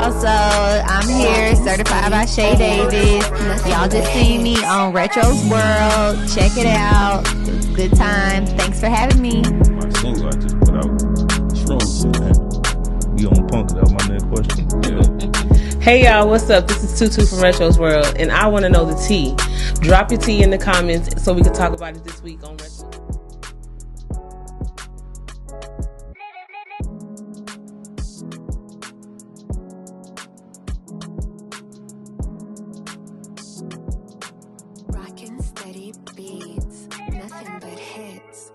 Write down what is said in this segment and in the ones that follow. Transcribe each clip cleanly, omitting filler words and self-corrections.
y'all, so I'm here, certified by Shay Davis. Y'all just seen me on Retro's World. Check it out. It was a good time. Thanks for having me. My single I just put out, Shrooms, man. We on punk, that was my next question. Yeah. Hey y'all, what's up? This is Tutu from Retro's World, and I want to know the tea. Drop your tea in the comments so we can talk about it this week on Retro. Rockin' steady beats, nothing but hits.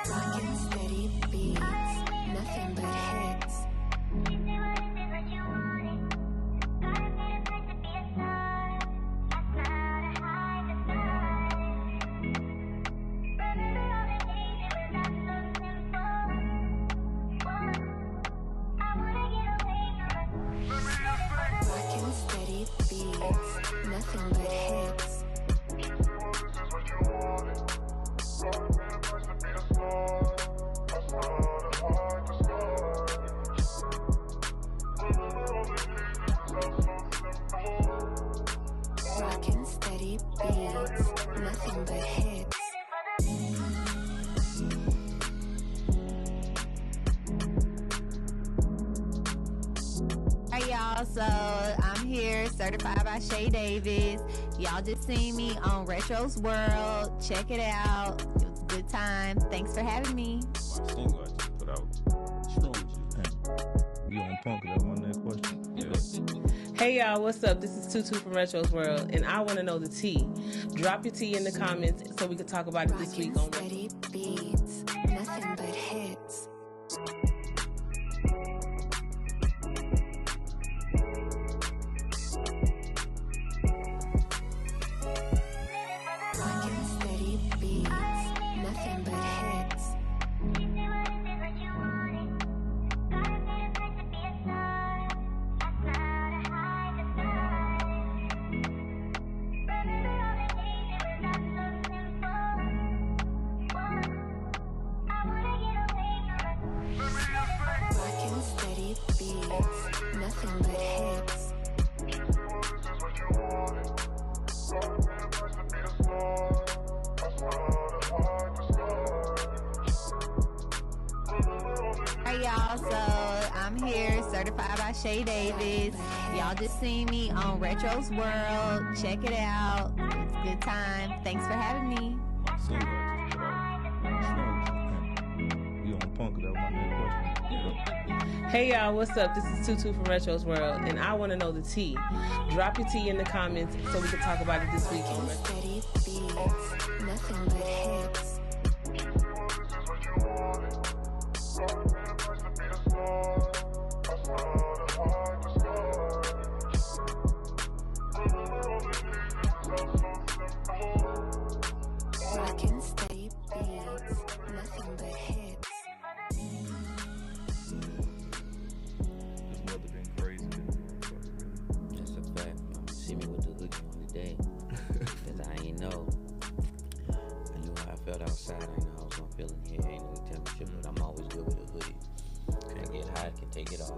Rockin' steady beats, nothing but hits. Rockin' steady beats, nothing but hits. Rockin' steady beats, nothing but hits. Hey y'all, so I'm here, certified by Shay Davis. Y'all just seen me on Retro's World. Check it out. It was a good time. Thanks for having me. My single I just put out, Shrooms, man. We on punk, that was my next question. Yeah. Hey y'all, what's up? This is Tutu from Retro's World, and I want to know the tea. Drop your tea in the comments so we can talk about it this week on Retro. Steady beats, nothing but hits. Rockin' steady beats, nothing but hits. Rockin' steady beats, nothing but hits. Hey y'all, so I'm here, certified by Shay Davis. Y'all just seen me on Retro's World. Check it out. It was a good time. Thanks for having me. My single I just put out, Shrooms, man. We on punk, that was my next question. Yeah. Hey y'all, what's up? This is Tutu from Retro's World, and I want to know the tea. Drop your tea in the comments so we can talk about it this week on Retro. Steady beats, nothing but hits. Rockin' steady beats, nothing but hits. This mother been crazy. That's a fact. See me with the hoodie on today. Cause I ain't know. I knew how I felt outside. I know how I was gonna feel in here. Ain't no temperature, but I'm always good with a hoodie. Can get hot, can take it off.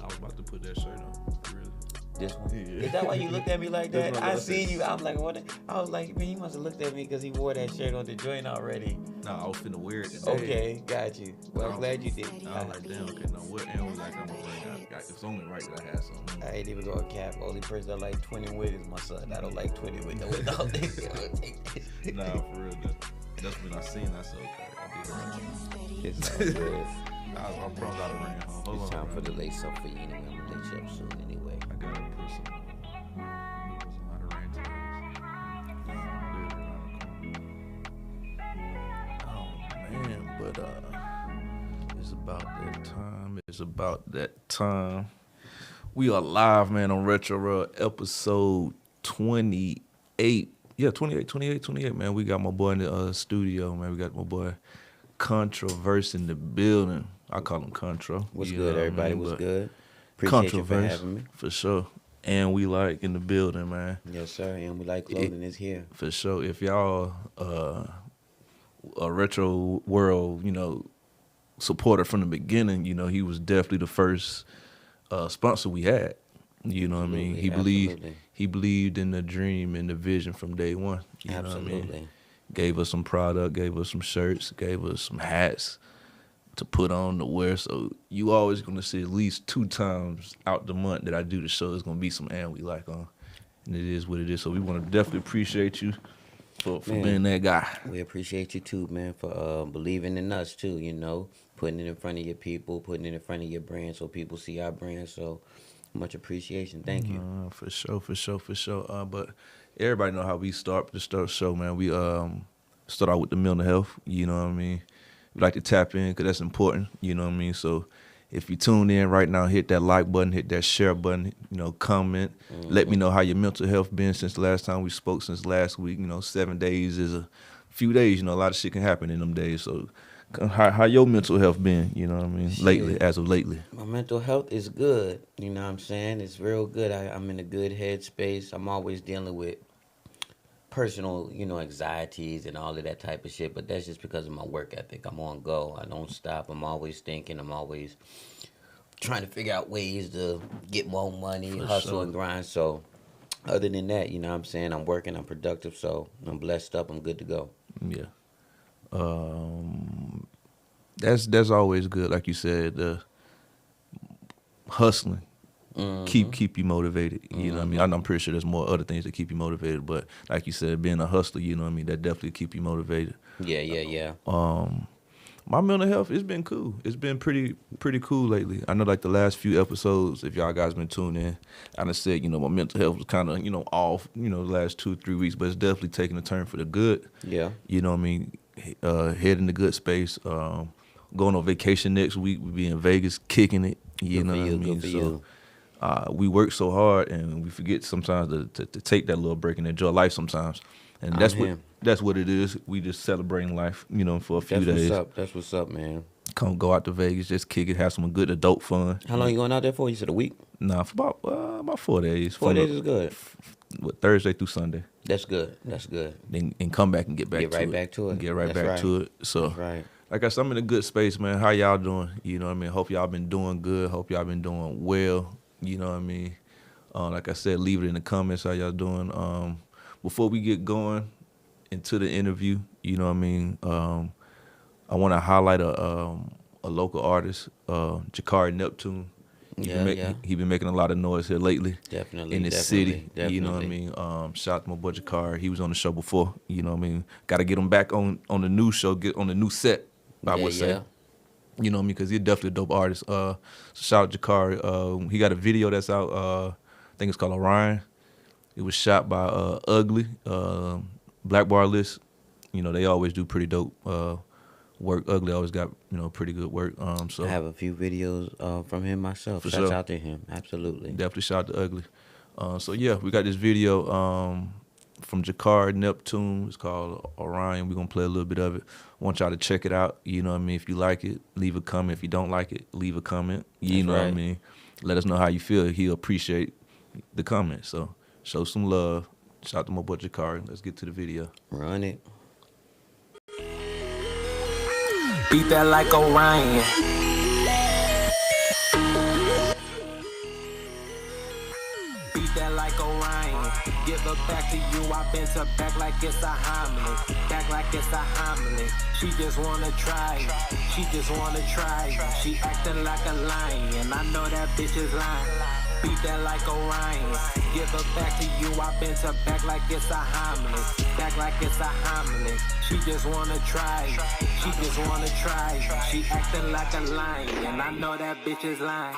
I was about to put that shirt on, really. This one? Yeah. Is that why you looked at me like That's that? what I I seen said. you. I'm like, what? I was like, man, you must have looked at me because he wore that shirt on the joint already. Nah, I was finna wear it today. Okay, got you. Well, I'm glad you did. I was like, damn, okay, now what? And I was like, I'm gonna bring out. It's only right that I had something. I ain't even going to cap. Only person I like 20 with is my son. I don't like 20 with no adult nigga. Nah, for real. That's when I seen. I said, okay, I did it right. It's all good. I promise I ran home. Hold It's on, time for bro. the lace up for you anyway. I'm gonna lace you up soon anyway. I gotta put some. I done ran to this. Oh man, but it's about that time. It's about that time. We are live, man, on Retro World, episode 28. Yeah, 28, man. We got my boy in the studio, man. We got my boy Controverc in the building. I call him Contro. What's You good, know what I everybody? mean? What's But good? Appreciate you for Controverc, having me. for sure. AndWeLike in the building, man. Yes, sir. And we like clothing is here. For sure. If y'all a Retro World, supporter from the beginning, he was definitely the first sponsor we had. You know what I mean? He believed in the dream and the vision from day one. You know what I mean? Gave us some product, gave us some shirts, gave us some hats to put on to wear. So you always gonna see at least 2 times out the month that I do the show is gonna be some AndWeLike on. And it is what it is. So we wanna definitely appreciate you for being that guy. We appreciate you too, man, for believing in us too, putting it in front of your people, putting it in front of your brand so people see our brand. So much appreciation. Thank you. For sure. But everybody know how we start the show, man. We start out with the mental health, you know what I mean? We like to tap in because that's important, you know what I mean? So if you tune in right now, hit that like button, hit that share button, comment. Let me know how your mental health been since the last time we spoke, since last week. 7 days is a few days, a lot of shit can happen in them days. So how your mental health been, you know what I mean, as of lately? My mental health is good, you know what I'm saying? It's real good. I'm in a good headspace. I'm always dealing with personal, anxieties and all of that type of shit, but that's just because of my work ethic. I'm on go. I don't stop. I'm always thinking. I'm always trying to figure out ways to get more money, hustle and grind. So other than that, you know what I'm saying, I'm working, I'm productive, so I'm blessed up, I'm good to go. Yeah. That's always good, like you said, hustling. Keep you motivated. You know what I mean? I'm pretty sure there's more other things that keep you motivated, but like you said, being a hustler, you know what I mean, that definitely keep you motivated. Yeah. My mental health, it's been cool. It's been pretty cool lately. I know like the last few episodes, if y'all guys been tuned in, I done said, my mental health was kind of, off, the last 2-3 weeks, but it's definitely taking a turn for the good. Yeah. You know what I mean? Head in the good space. Going on vacation next week. We'll be in Vegas kicking it. You know what I mean? So we work so hard and we forget sometimes to take that little break and enjoy life sometimes. And that's what it is. We just celebrating life, for a few days. That's what's up, man. Go out to Vegas, just kick it, have some good adult fun. How long you going out there for? You said a week? Nah, for about 4 days. 4 days is good. Thursday through Sunday. That's good. Then and come back and get right back to it. Get right back to it. So, like I said, I'm in a good space, man. How y'all doing? You know what I mean? Hope y'all been doing good. Hope y'all been doing well. You know what I mean? Like I said, leave it in the comments how y'all doing. Before we get going into the interview, you know what I mean? I want to highlight a local artist, Jakari Neptune. He been making a lot of noise here lately. Definitely. In the city. Definitely. You know what I mean? Shout out to my boy Jakari. He was on the show before. You know what I mean? Got to get him back on the new show, get on the new set, I would say. You know what I mean? Because he's definitely a dope artist. So shout out to Jakari. He got a video that's out. I think it's called Orion. It was shot by Ugly, Black Bar List. They always do pretty dope work. Ugly always got, pretty good work. So I have a few videos from him myself. Shout out to him. Absolutely. Definitely shout out to Ugly. So yeah, we got this video from Jakari Neptune. It's called Orion. We're going to play a little bit of it. Want y'all to check it out. You know what I mean? If you like it, leave a comment. If you don't like it, leave a comment. You know what I mean? Let us know how you feel. He'll appreciate the comment. So show some love. Shout out to my boy Jakari. Let's get to the video. Run it. Beat that like Orion. Beat that like Orion. Give it back to you. I bent her back like it's a homily. Back like it's a homily. She just wanna try. She just wanna try. She acting like a lion. I know that bitch is lying. Beat that like Orion. Give it back to you. I bent her back like it's a homily. Back like it's a homily. She just wanna try. She just wanna try. She acting like a lion. I know that bitch is lying.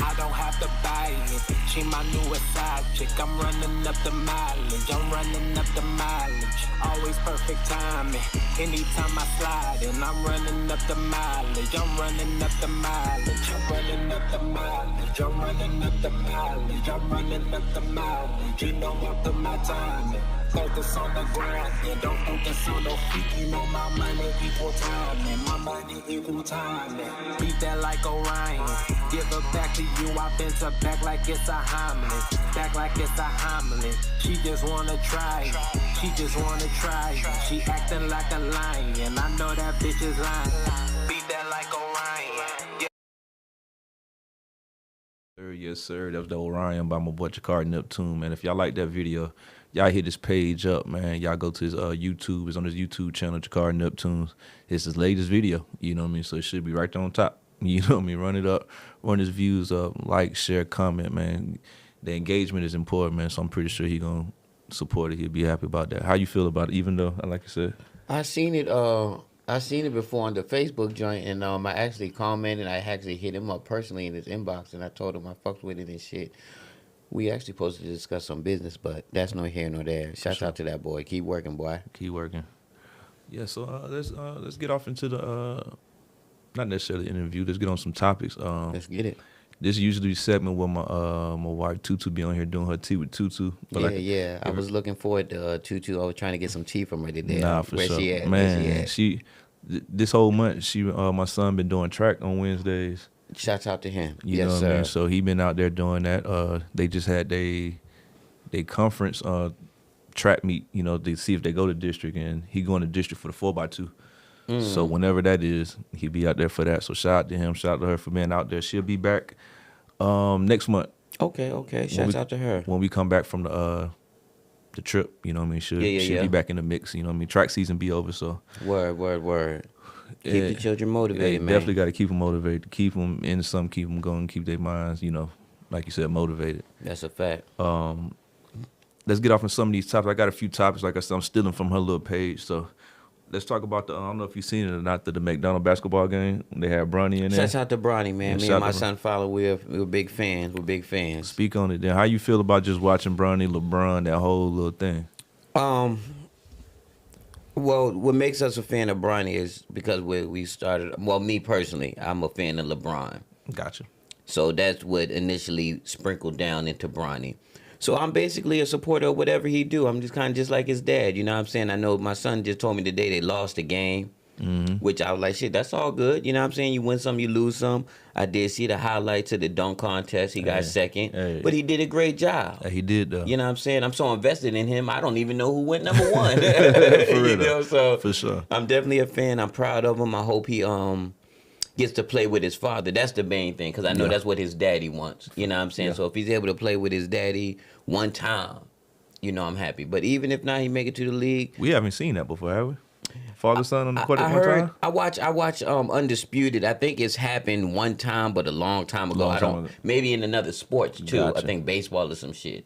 I don't have to buy it. She my newest side chick. I'm running up the mileage. I'm running up the mileage. Always perfect timing. Anytime I slide and I'm running up the mileage. I'm running up the mileage. I'm running up the mileage. I'm running up the mileage. I'm running up the mileage. You know after my time. Focus on the grind, and don't focus on no feet. You know my money equal time, and my money equal time. Beat that like Orion. Give it back to you. I bent her back like it's a homily. Back like it's a homily. She just wanna try. She just wanna try. She acting like a lion. I know that bitch is lying. Beat that like Orion. Yes, sir. That was the Orion by my boy Jakar Neptune, man. If y'all like that video, y'all hit his page up, man. Y'all go to his YouTube. It's on his YouTube channel, Jakar Neptune. It's his latest video, you know what I mean? So it should be right there on top. You know what I mean? Run it up, run his views up, like, share, comment, man. The engagement is important, man, so I'm pretty sure he going to support it. He'll be happy about that. How you feel about it, even though, like I said? I seen it before on the Facebook joint, and I actually commented. I actually hit him up personally in his inbox, and I told him I fucked with it and shit. We actually supposed to discuss some business, but that's no here nor there. Shouts out to that boy. Keep working, boy. Keep working. Yeah, so let's get off into the not necessarily interview. Let's get on some topics. Let's get it. This usually a segment where my wife Tutu be on here doing her tea with Tutu. But I was looking forward to Tutu. I was trying to get some tea from her today. Nah, for Where sure. she at? Man, this whole month my son been doing track on Wednesdays. Shouts out to him. You yes, know what sir. I mean? So he been out there doing that. They just had they conference track meet, you know, to see if they go to district, and he going to district for the 4x2. So whenever that is, he'll be out there for that. So shout out to him, shout out to her for being out there. She'll be back next month. Okay. Shouts out to her. When we come back from the trip, you know what I mean? She'll be back in the mix, you know what I mean? Track season be over, so. Word. Keep the children motivated, man. Definitely got to keep them motivated, keep them in something, keep them going, keep their minds, you know, like you said, motivated. That's a fact. Let's get off on some of these topics. I got a few topics, like I said, I'm stealing from her little page, so. Let's talk about I don't know if you've seen it or not, the McDonald basketball game. They had Bronny in there. Shouts out to Bronny, man. Me and my son follow. We're big fans. We're big fans. Speak on it then. How you feel about just watching Bronny, LeBron, that whole little thing? Well, what makes us a fan of Bronny is because we started. Well, me personally, I'm a fan of LeBron. Gotcha. So that's what initially sprinkled down into Bronny. So I'm basically a supporter of whatever he do. I'm just kind of just like his dad, you know what I'm saying? I know my son just told me today they lost the game, which I was like, shit, that's all good. You know what I'm saying? You win some, you lose some. I did see the highlights of the dunk contest. He got second, but he did a great job. He did, though. You know what I'm saying? I'm so invested in him, I don't even know who went number one. For real, you know, so for sure. I'm definitely a fan. I'm proud of him. I hope he gets to play with his father. That's the main thing, because I know that's what his daddy wants. You know what I'm saying? So if he's able to play with his daddy one time, you know, I'm happy. But even if not, he make it to the league. We haven't seen that before, have we? Father son on the court at one time? I watch Undisputed. I think it's happened one time, but a long time ago. Maybe in another sports too. Gotcha. I think baseball or some shit.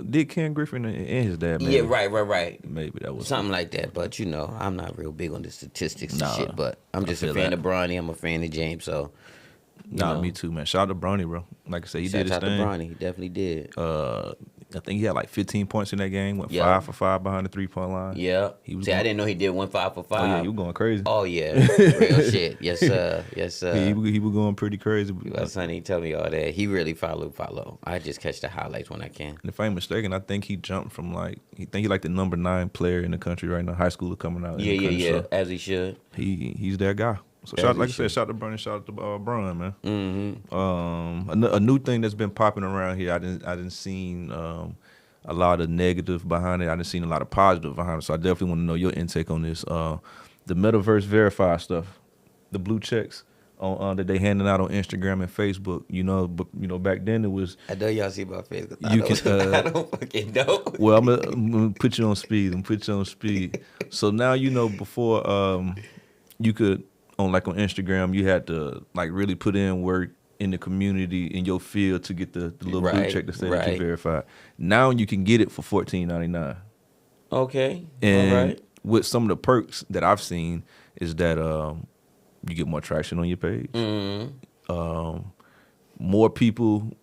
Did Ken Griffin and his dad? Maybe? Yeah, right. Maybe that was something like that. But you know, I'm not real big on the statistics and shit. But I'm just a fan of Bronny. I'm a fan of James. So. Me too, man. Shout out to Bronny, bro. Like I said, he did his thing. Shout out to Bronny. He definitely did. I think he had like 15 points in that game. Went 5 for 5 behind the 3-point line. Yeah. I didn't know he did 5 for 5. Oh yeah, he was going crazy. Oh yeah, real shit. Yes sir. He was going pretty crazy. My son, he tell me all that. He really follow. I just catch the highlights when I can. And if I ain't mistaken, I think he jumped from he like the number 9 player in the country right now. High schooler coming out. Yeah. So as he should. He's that guy. So shout out to Bronny, shout out to Bron, man. Mm-hmm. A new thing that's been popping around here. I didn't seen a lot of negative behind it. I didn't seen a lot of positive behind it. So I definitely want to know your intake on this. The Metaverse Verify stuff, the blue checks on that they handing out on Instagram and Facebook. You know, back then it was. I know y'all see my face. I don't fucking know. Well, I'm gonna put you on speed. So now before you could. On Instagram, you had to really put in work in the community in your field to get the little blue check to say that you verified. Now you can get it for $14.99. Okay, and all right. With some of the perks that I've seen is that you get more traction on your page. More people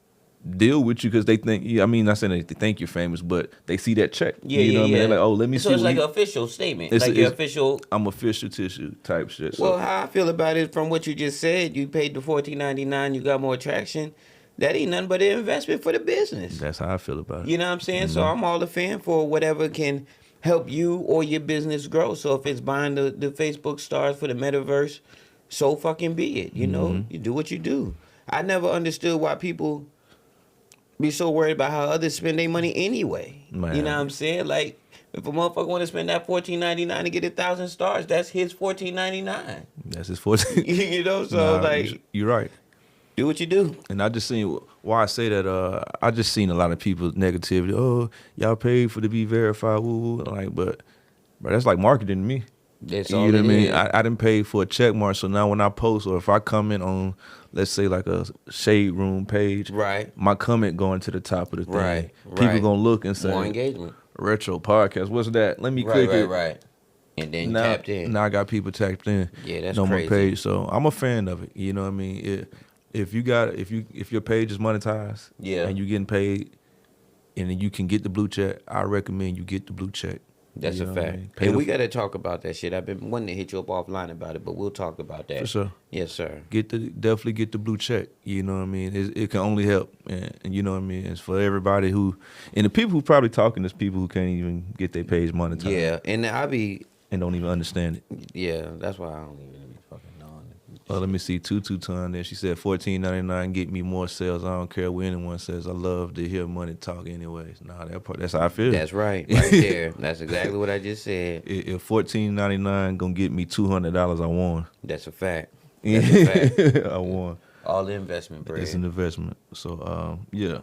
deal with you because they think. I'm not saying they think you're famous, but they see that check. You know what I mean? Like, oh, let me see. So it's like an official statement. It's official. I'm official tissue type shit. Well, how I feel about it from what you just said, you paid the $14.99, you got more traction. that ain't nothing but an investment for the business. That's how I feel about it. You know what I'm saying? So I'm all a fan for whatever can help you or your business grow. So if it's buying the Facebook stars for the metaverse, so fucking be it. You know, you do what you do. I never understood why people be so worried about how others spend their money anyway. Man. You know what I'm saying? Like, if a motherfucker want to spend that $14.99 to get 1,000 stars, that's his $14.99. That's his 14. You know, so like, you're right. do what you do. And I just seen why I say that. I just seen a lot of people negativity. Oh, y'all paid for to be verified. Woo, woo. Like, but that's like marketing to me. That's You all know it what I mean? is. I didn't pay for a check mark, so now when I post or if I comment on, let's say like a Shade Room page, Right. my comment going to the top of the thing. Right, People right. gonna look and say, More engagement. Retro Podcast, what's that? Let me Right, click right, it. right. And then Now, tapped in. now I got people tapped in. Yeah, that's on crazy. my page, so I'm a fan of it. You know what I mean? If your page is monetized, Yeah. and you getting paid, and then you can get the blue check, I recommend you get the blue check. That's You a know what I fact. mean? Pay And the- we got to talk about that shit. I've been wanting to hit you up offline about it, but we'll talk about that. For sure. Yes, sir. Definitely get the blue check. You know what I mean? It can only help, and you know what I mean. It's for everybody and the people who probably talking is people who can't even get their page monetized. Yeah, and I be, and don't even understand it. yeah, that's why I don't even be fucking knowing it. Let me see. Tutu Ton there. She said $14.99 get me more sales. I don't care what anyone says. I love to hear money talk anyways. Nah, that's how I feel. That's right there. That's exactly what I just said. If $14.99 gonna get me $200, I won. That's a fact. That's a fact. I won. All the investment, bread. It's an investment. So yeah.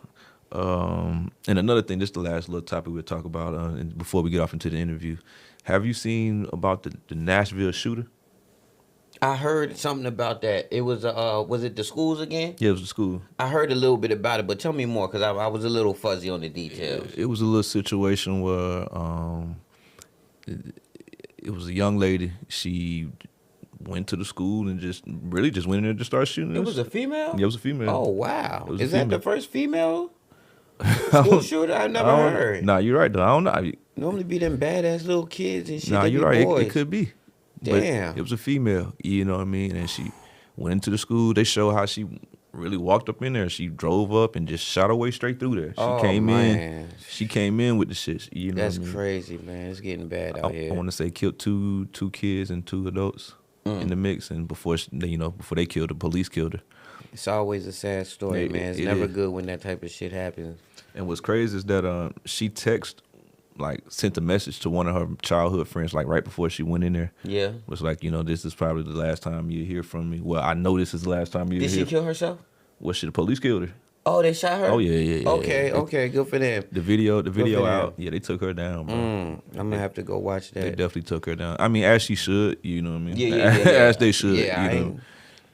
And another thing, this is the last little topic we'll talk about before we get off into the interview. Have you seen about the Nashville shooter? I heard something about that. It was it the schools again? Yeah, it was the school. I heard a little bit about it, but tell me more because I was a little fuzzy on the details. It was a little situation where it was a young lady. She went to the school and just went in there to start shooting. It was a female? Yeah, it was a female. Oh, wow. It was a Is that female. the first female school shooter? I've never heard. Nah, you're right though. I don't know. Normally be them badass little kids and shit. Nah, They you're be right. boys. It could be. But Damn. it was a female. You know what I mean? And she went into the school. They show how she really walked up in there. She drove up and just shot her way straight through there. She came in. She came in with the shit. You know That's what I mean? crazy, man. It's getting bad out here. I want to say killed two kids and 2 adults in the mix, and before they killed her, police killed her. It's always a sad story, It- man. It's it never is. good when that type of shit happens. And what's crazy is that she sent a message to one of her childhood friends right before she went in there. Yeah. It was like, this is probably the last time you hear from me. Well, I know this is the last time you Did hear. she kill herself? Well, the police killed her. Oh, they shot her? Oh yeah. Okay, good for them. The video for out. them. Yeah, they took her down, bro. I'm gonna have to go watch They that. definitely took her down. I mean, as she should, you know what I mean? Yeah. As they should, Yeah, I you know. ain't-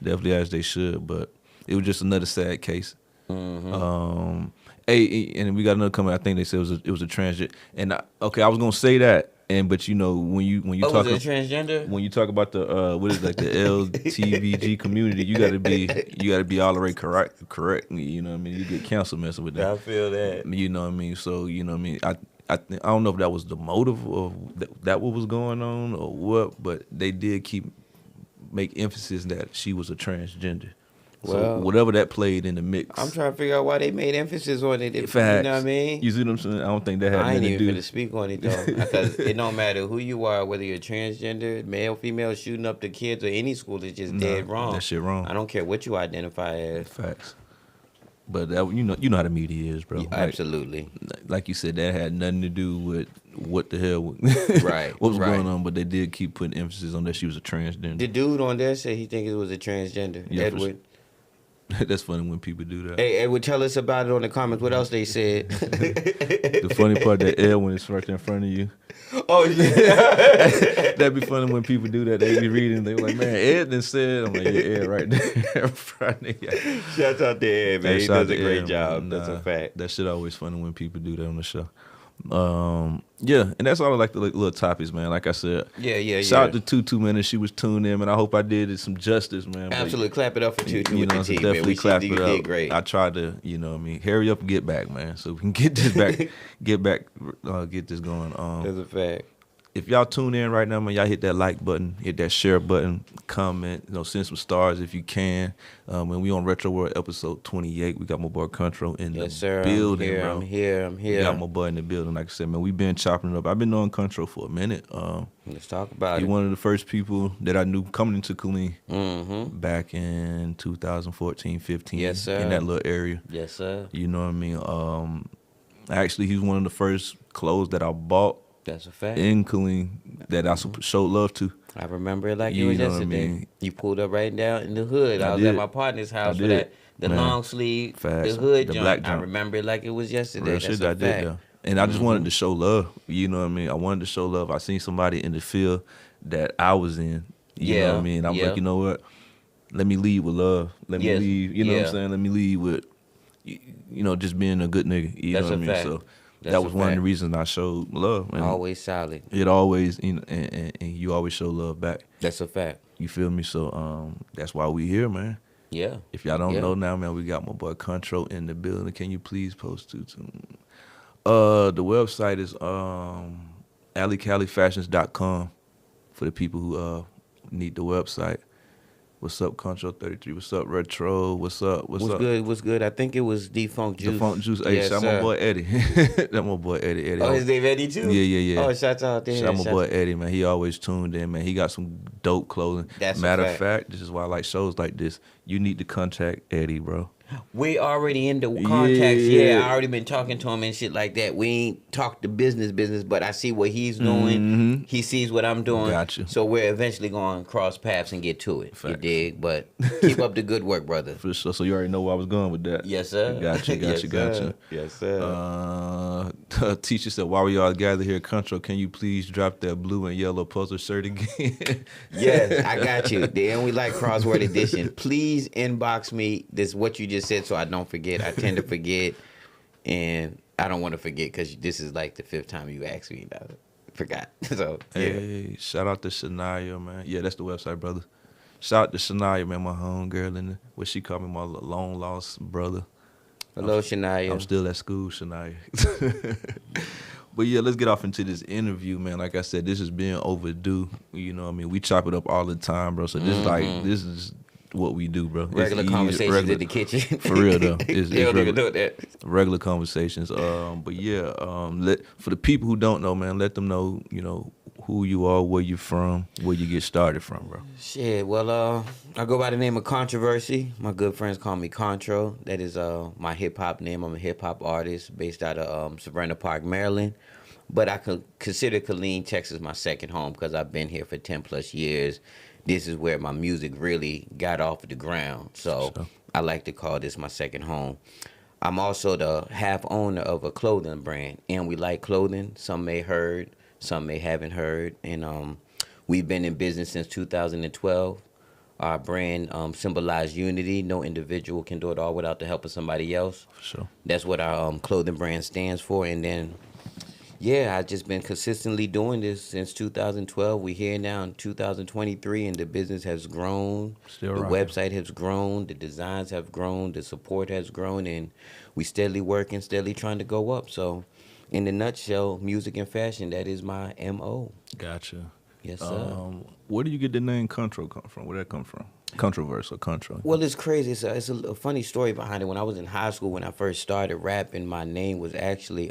Definitely as they should, but it was just another sad case. Mm-hmm. Hey, and we got another comment. I think they said it was a transgender. And I was gonna say that, but when you Oh, talk was it transgender? when you talk about the the LTVG community, you gotta be all the way correct. You know what I mean? You get canceled messing with that. I feel that. You know what I mean? So you know what I mean? I don't know if that was the motive of that what was going on or what, but they did make emphasis that she was a transgender. So Well, whatever that played in the mix. I'm trying to figure out why they made emphasis on it. If, Facts. You know what I mean? You see what I'm saying? I don't think that had I ain't nothing to even do. finna speak on it though, because it don't matter who you are, whether you're transgender, male, female, shooting up the kids or any school is just dead wrong. That shit wrong. I don't care what you identify as. Facts. But that, you know how the media is, bro. Yeah, absolutely. Like you said, that had nothing to do with what the hell, Right, what was right. going on. But they did keep putting emphasis on that she was a transgender. The dude on there said he think it was a transgender. Yeah, for Edward. That's funny when people do that. Hey, Edward, tell us about it on the comments. What else they said? The funny part that Edwin is right there in front of you. Oh yeah. That'd be funny when people do that. They be reading. They like, man, Ed done said. I'm like, yeah, Ed right there in front of you. Shout out to Ed, man. Hey, He shout out does a to great Ed, job. man. That's a fact. That shit always funny when people do that on the show. Yeah, and that's all I like the little topics, man. Like I said, Yeah. shout out to Tutu, man, and she was tuned in, and I hope I did it some justice, man. But, Absolutely. Clap it up for Tutu you with know, the so team, definitely man. clap You it up. did great. I tried to, you know what I mean, hurry up and get back, man, so we can get this back, get this going. That's a fact. if y'all tune in right now, man, y'all hit that like button, hit that share button, comment, send some stars if you can. When we on Retro World episode 28, we got my boy Contro in the building, bro. I'm here. We got my boy in the building. Like I said, man, we been chopping it up. I've been knowing Contro for a minute. Let's talk about he it. one of the first people that I knew coming into Killeen back in 2014, 15. Yes, sir. In that little area. Yes, sir. You know what I mean? Actually, he was one of the first clothes that I bought. That's a fact. In Killeen that I showed love to. I remember it like it You was know what I yesterday. mean? You pulled up right down in the hood. I was did. at my partner's house I for did. the Man. long sleeve, Facts. the hood The joint. black I joint. remember it like it was yesterday. Real That's shit a I did, fact. though. And I just wanted to show love. You know what I mean? I wanted to show love. I seen somebody in the field that I was in. You know what I mean? I'm like, you know what? Let me lead with love. Let me lead. You know what I'm saying? Let me lead with, just being a good nigga. You That's know what I a mean? fact. So That's that a was one of fact. the reasons I showed love. And Always solid. it always, and you always show love back. That's a fact. You feel me? So that's why we here, man. Yeah. If y'all don't know now, man, we got my boy Contro in the building. Can you please post to the website is alleycalifashions.com for the people who need the website. What's up, Contro 33? What's up, Retro? What's up? What's up? Good? What's good? I think it was Defunct Juice. Defunct Juice. Hey, Yes, shout sir. my boy Eddie. That my boy Eddie. Oh, his name Eddie too? Yeah. Oh, shout out there. Shout my boy Eddie, man. He always tuned in, man. He got some dope clothing. That's a Matter of fact. fact, this is why I like shows like this. You need to contact Eddie, bro. We already in the contacts. Yeah. I already been talking to him and shit like that. We ain't talked the business, but I see what he's doing. He sees what I'm doing. Gotcha. So we're eventually going to cross paths and get to it. You Facts. dig? But keep up the good work, brother. For sure. So you already know where I was going with that. Yes, sir. Gotcha. Yes, sir. Teacher said, while we all gather here, Contro, can you please drop that blue and yellow puzzle shirt again? Yes, I got you. The AndWeLike crossword edition. Please inbox me this what you just said so I don't forget. I tend to forget, and I don't want to forget because this is like the 5th time you asked me. I forgot. So yeah. Hey, shout out to Shania, man. Yeah, that's the website, brother. Shout out to Shania, man, my homegirl, and what she called me my long lost brother. Hello, Shania. I'm still at school, Shania. But yeah, let's get off into this interview, man. Like I said, this is being overdue. You know what I mean? We chop it up all the time, bro. So this is what we do, bro. Regular It's conversations in the kitchen. For real, though. It's They don't even regular, know that. regular conversations. But yeah, for the people who don't know, man, let them know, who you are, where you from, where you get started from, bro. Shit, well, I go by the name of Controversy. My good friends call me Contro. That is my hip-hop name. I'm a hip-hop artist based out of Savannah Park, Maryland. But I could consider Killeen, Texas my second home because I've been here for 10-plus years. This is where my music really got off the ground. So I like to call this my second home. I'm also the half owner of a clothing brand, AndWeLike Clothing. Some may heard, some may haven't heard. And we've been in business since 2012. Our brand symbolizes unity. No individual can do it all without the help of somebody else. For sure. That's what our clothing brand stands for. And then, yeah, I've just been consistently doing this since 2012. We're here now in 2023, and the business has grown. Still the rocking. website has grown. The designs have grown. The support has grown. And we steadily working, steadily trying to go up. So, in a nutshell, music and fashion, that is my M.O. Gotcha. Yes, sir. Where do you get the name Contro come from? Where that come from? Controverc or Contro? Well, it's crazy. It's a funny story behind it. When I was in high school, when I first started rapping, my name was actually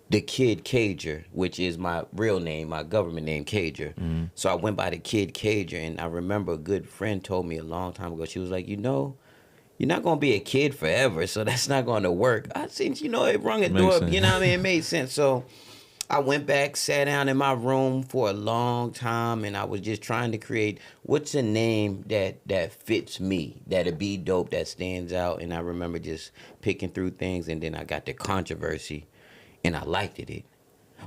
the Kid Cager, which is my real name, my government name, Cager. So I went by the Kid Cager, and I remember a good friend told me a long time ago, she was like, you're not going to be a kid forever, so that's not going to work. I think, it rung a Makes door, sense. you know what I mean? It made sense. So I went back, sat down in my room for a long time, and I was just trying to create what's a name that fits me, that'll be dope, that stands out. And I remember just picking through things, and then I got the Controversy, and I liked it.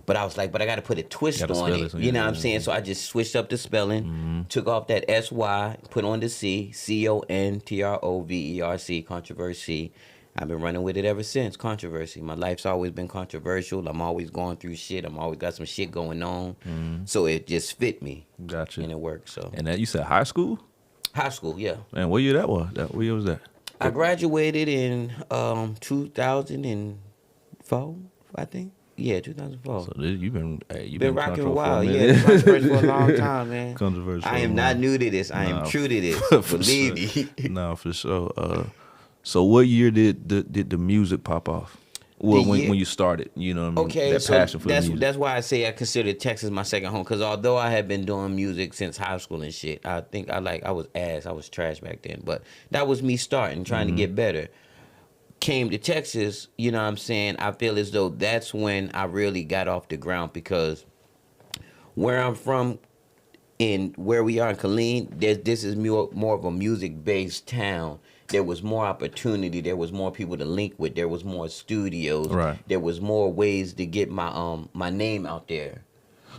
But I was like, I got to put a twist Gotta on spell it. it, so You know yeah, what I'm saying? So I just switched up the spelling, took off that S-Y, put on the C, Controverc, Controversy. I've been running with it ever since, Controversy. My life's always been controversial. I'm always going through shit. I'm always got some shit going on. So it just fit me. Gotcha. And it worked. So And that you said high school? high school, yeah. Man, what year that was? What year was that? I graduated in 2004, I think. Yeah, 2004. So you've been Rocking a Controverc while. for a Yeah, minute. Controverc for a long time, man. Controverc for I a am not while. new to this. I am Nah, true to this. for Believe sure. me. Nah, for sure. So what year did the music pop off? Well, The year- when you started, you know what I mean? Okay, that so passion for the that's music. that's why I say I consider Texas my second home. Because although I had been doing music since high school and shit, I think I was trash back then. But that was me starting, trying to get better. Came to Texas, you know what I'm saying? I feel as though that's when I really got off the ground, because where I'm from and where we are in Killeen, this is more of a music-based town. There was more opportunity. There was more people to link with. There was more studios. Right. There was more ways to get my name out there.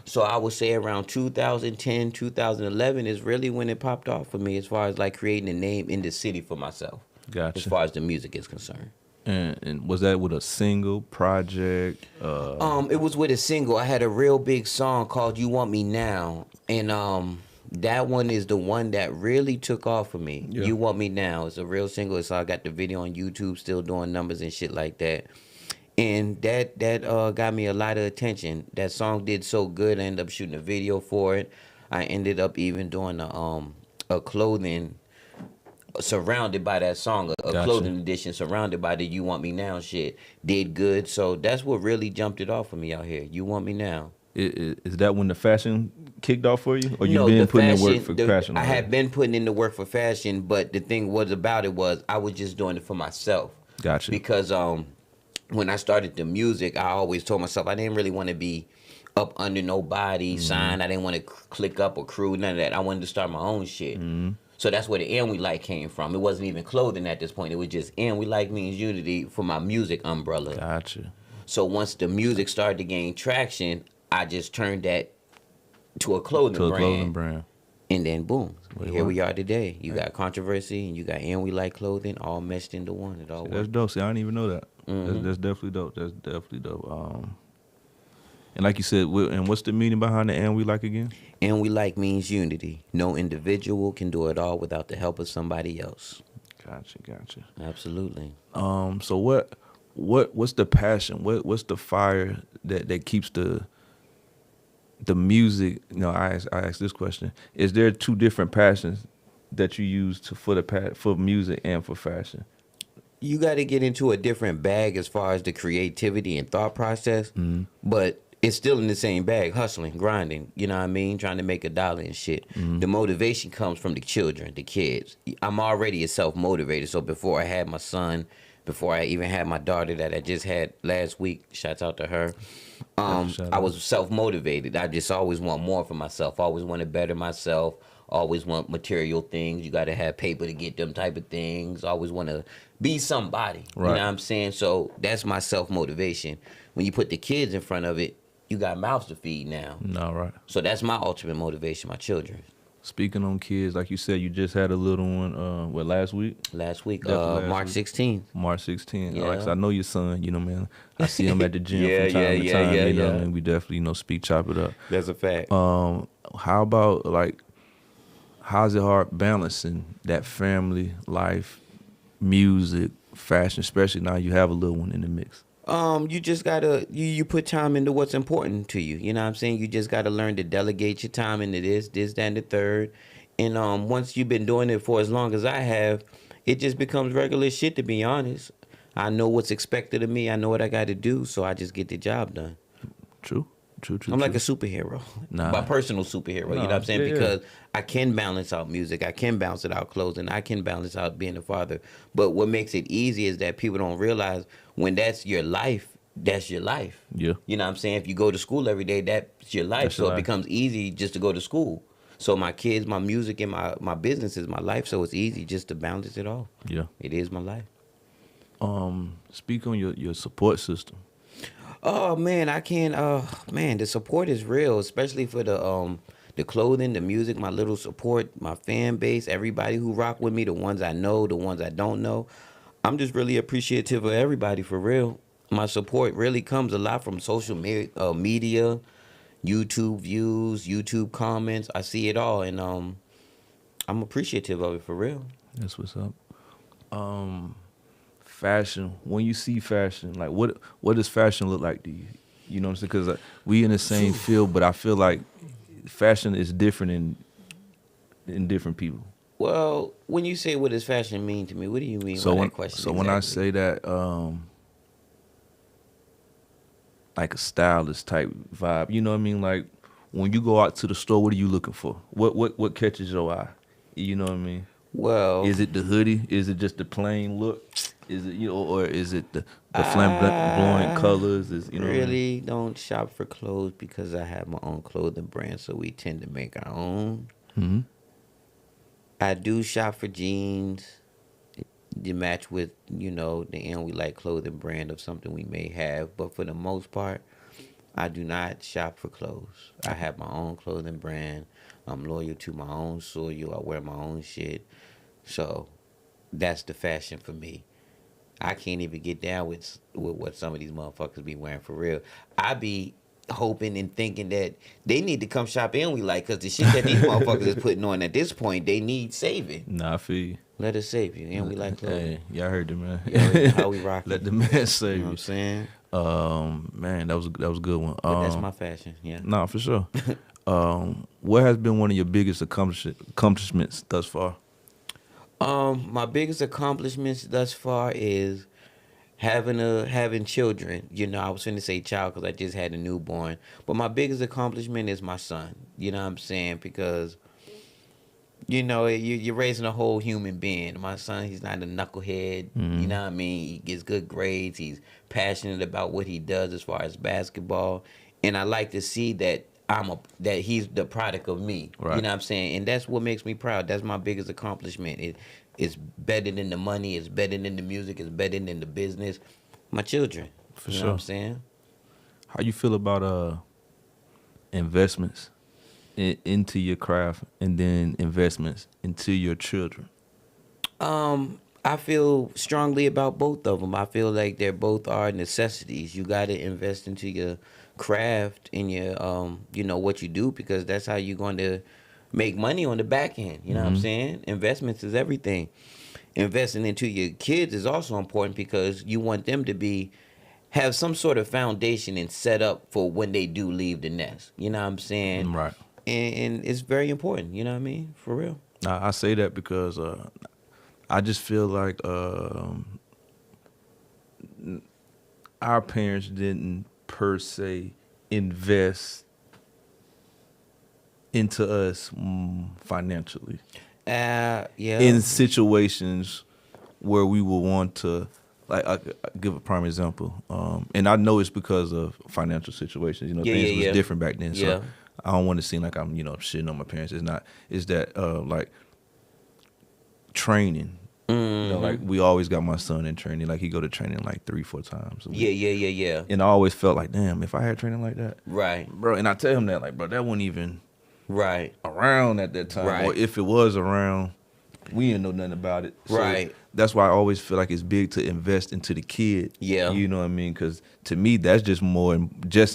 So I would say around 2010, 2011 is really when it popped off for me, as far as like creating a name in the city for myself. Gotcha. As far as the music is concerned. And was that with a single project? It was with a single. I had a real big song called "You Want Me Now," and that one is the one that really took off for me. Yeah. "You Want Me Now" is a real single. So I got the video on YouTube, still doing numbers and shit like that. And that got me a lot of attention. That song did so good. I ended up shooting a video for it. I ended up even doing a clothing surrounded by that song, a Gotcha. clothing edition surrounded by the "You Want Me Now" shit. Did good. So that's what really jumped it off for me out here. "You Want Me Now." Is that when the fashion kicked off for you, or you No, been the putting in fashion- work for the- fashion? I already? had been putting in the work for fashion, but the thing was about it was I was just doing it for myself. Gotcha. Because when I started the music, I always told myself I didn't really want to be up under nobody, signed. I didn't want to click up or crew, none of that. I wanted to start my own shit. So that's where the AndWeLike came from. It wasn't even clothing at this point. It was just AndWeLike means unity for my music umbrella. Gotcha. So once the music started to gain traction, I just turned that to a clothing To a brand. clothing brand. And then boom, Wait, here what? we are today. You got Controversy and you got AndWeLike clothing all meshed into one. It all That's works. dope. See, I didn't even know that. Mhm. That's definitely dope. That's definitely dope. And like you said, and what's the meaning behind the AndWeLike again? AndWeLike means unity. No individual can do it all without the help of somebody else. Gotcha. Absolutely. So what's the passion? What's the fire that keeps the music? You know, I asked this question. Is there two different passions that you use for music and for fashion? You got to get into a different bag as far as the creativity and thought process, but it's still in the same bag, hustling, grinding, you know what I mean? Trying to make $1 and shit. The motivation comes from the children, the kids. I'm already a self-motivated, so before I had my son, before I even had my daughter that I just had last week, shouts out to her, Shout I out. was self-motivated. I just always want more for myself. Always want to better myself. Always want material things. You got to have paper to get them type of things. Always want to be somebody. You know Right. what I'm saying? So that's my self-motivation. When you put the kids in front of it, you got mouths to feed now. No, right. So that's my ultimate motivation, my children. Speaking on kids, like you said, you just had a little one. Last week, Last week, Definitely last March week. 16th. March 16th. Yeah. All right, 'cause I know your son. You know, man. I see him at the gym Yeah, from time to yeah, time. yeah, you know, yeah. what I mean, we definitely speak, chop it up. That's a fact. How about how's it hard balancing that family life, music, fashion, especially now you have a little one in the mix? You just gotta you put time into what's important to you. You know what I'm saying? You just gotta learn to delegate your time into this, that, and the third. And once you've been doing it for as long as I have, it just becomes regular shit, to be honest. I know what's expected of me. I know what I got to do, so I just get the job done. True. I'm like a superhero. Nah. My personal superhero. You know what I'm saying? Yeah. Because I can balance out music. I can balance it out clothing. I can balance out being a father. But what makes it easy is that people don't realize when that's your life, that's your life. Yeah. You know what I'm saying? If you go to school every day, that's your life. That's So your it life. becomes easy just to go to school. So my kids, my music, and my business is my life. So it's easy just to balance it off. Yeah. It is my life. Speak on your support system. Oh man, I can't. Man, the support is real, especially for the clothing, the music, my little support, my fan base, everybody who rock with me, the ones I know, the ones I don't know. I'm just really appreciative of everybody for real. My support really comes a lot from social media, YouTube views, YouTube comments. I see it all, and I'm appreciative of it for real. That's what's up. Fashion. When you see fashion, like what does fashion look like to you? You know what I'm saying? Because we in the same field, but I feel like fashion is different in different people. Well, when you say what does fashion mean to me, what do you mean by that question? So when I say that, like a stylist type vibe, you know what I mean? Like when you go out to the store, what are you looking for? What catches your eye? You know what I mean? Well, is it the hoodie? Is it just the plain look? Is it or is it the flamboyant colors? Is you know really what I mean? don't shop for clothes because I have my own clothing brand, so we tend to make our own. Mm-hmm. I do shop for jeans to match with, the AndWeLike clothing brand of something we may have. But for the most part, I do not shop for clothes. I have my own clothing brand. I'm loyal to my own soil. I wear my own shit. So that's the fashion for me. I can't even get down with what some of these motherfuckers be wearing for real. I be hoping and thinking that they need to come shop AndWeLike because the shit that these motherfuckers is putting on at this point, they need saving. Nah, I feel you. Let us save you. AndWeLike clothing. Hey, y'all heard it, man. How we rocking. Let the man save You know what I'm saying? Man, that was a good one. But that's my fashion, yeah. Nah, for sure. What has been one of your biggest accomplishments thus far? My biggest accomplishments thus far is having children. I was finna say child because I just had a newborn. But my biggest accomplishment is my son. You know what I'm saying? Because, you're raising a whole human being. My son, he's not a knucklehead. Mm-hmm. You know what I mean? He gets good grades. He's passionate about what he does as far as basketball. And I like to see that that he's the product of me. Right. You know what I'm saying? And that's what makes me proud. That's my biggest accomplishment. It's better than the money. It's better than the music. It's better than the business. My children. For you sure. know what I'm saying? How you feel about investments into your craft and then investments into your children? I feel strongly about both of them. I feel like they're both are necessities. You got to invest into your craft and your what you do, because that's how you're going to make money on the back end. You know what I'm saying? Investments is everything. Investing into your kids is also important because you want them to have some sort of foundation and set up for when they do leave the nest. You know what I'm saying? Right. And it's very important. You know what I mean? For real. I say that because I just feel like our parents didn't per se invest into us financially. Yeah. In situations where we would want to, like, I give a prime example, and I know it's because of financial situations. Things was different back then. So I don't want to seem like I'm, shitting on my parents. It's not. It's that like training. Like we always got my son in training. Like he go to training like 3-4 times a week. Yeah. And I always felt like, damn, if I had training like that, Right. bro. And I tell him that, like, bro, that wasn't even Right. around at that time. Right. Or if it was around, we didn't know nothing about it. So Right. That's why I always feel like it's big to invest into the kid. Yeah. You know what I mean? Because to me, that's just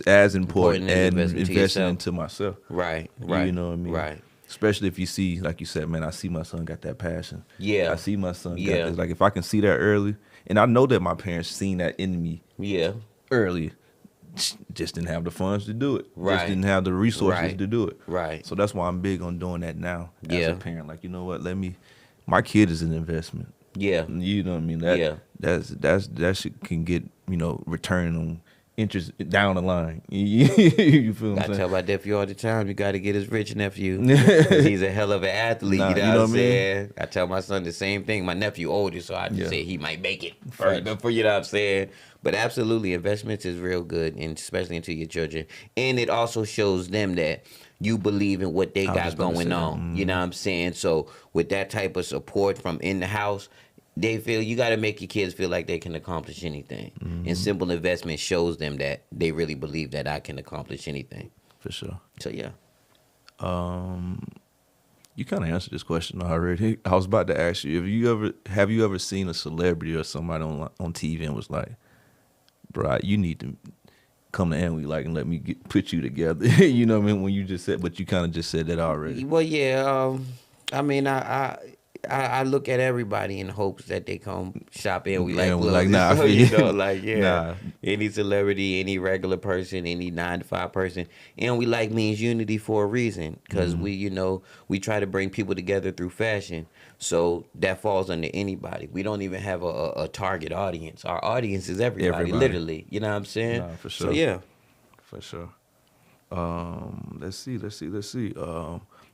as important as investing into myself. Right. You know what I mean? Right. Especially if you see, like you said, man, I see my son got that passion. Yeah. I see my son got Yeah. this. Like if I can see that early, and I know that my parents seen that in me Yeah. early, just didn't have the funds to do it. Right. Just didn't have the resources Right. to do it. Right. So that's why I'm big on doing that now as Yeah. a parent. Like, you know what? My kid is an investment. Yeah. You know what I mean? That shit can get, return on interest down the line. You feel what I I'm saying? tell my nephew all the time, you got to get his rich nephew. 'Cause he's a hell of an athlete. Nah, you know what I'm I mean? saying? I tell my son the same thing. My nephew older, so I just say he might make it first before, you know what I'm saying? But absolutely, investments is real good, and especially into your children. And it also shows them that you believe in what they got going on. You know what I'm saying? So with that type of support from in the house, they feel you got to make your kids feel like they can accomplish anything. And simple investment shows them that they really believe that I can accomplish anything. For sure. So yeah. You kind of answered this question already. I was about to ask you, have you ever seen a celebrity or somebody on TV and was like, bro, you need to come to AndWeLike and let me put you together. You know what I mean? When you just said, but you kind of just said that already. Well, yeah. I mean, I look at everybody in hopes that they come shop in. We like And we clothes. like, nah, I So, feel you you. know, like Nah. any celebrity, any regular person, any 9 to 5 person, and we like means unity for a reason because we try to bring people together through fashion. So that falls under anybody. We don't even have a target audience. Our audience is everybody, literally. You know what I'm saying? Nah, for So sure. yeah. For sure. Let's see.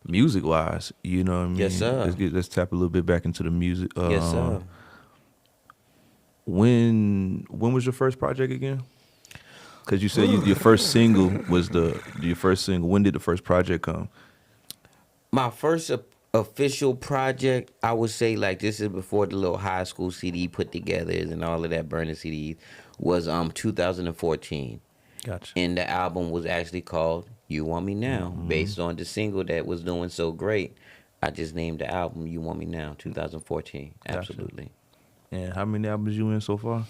Music wise, you know what I mean? Yes, sir. Let's tap a little bit back into the music. Yes, sir. When was your first project again? Because you said your first single was your first single. When did the first project come? My first official project, I would say, like, this is before the little high school CD put together and all of that burning CDs, was 2014. Gotcha. And the album was actually called You Want Me Now, based on the single that was doing so great. I just named the album You Want Me Now, 2014. Gotcha. Absolutely. And how many albums you in so far?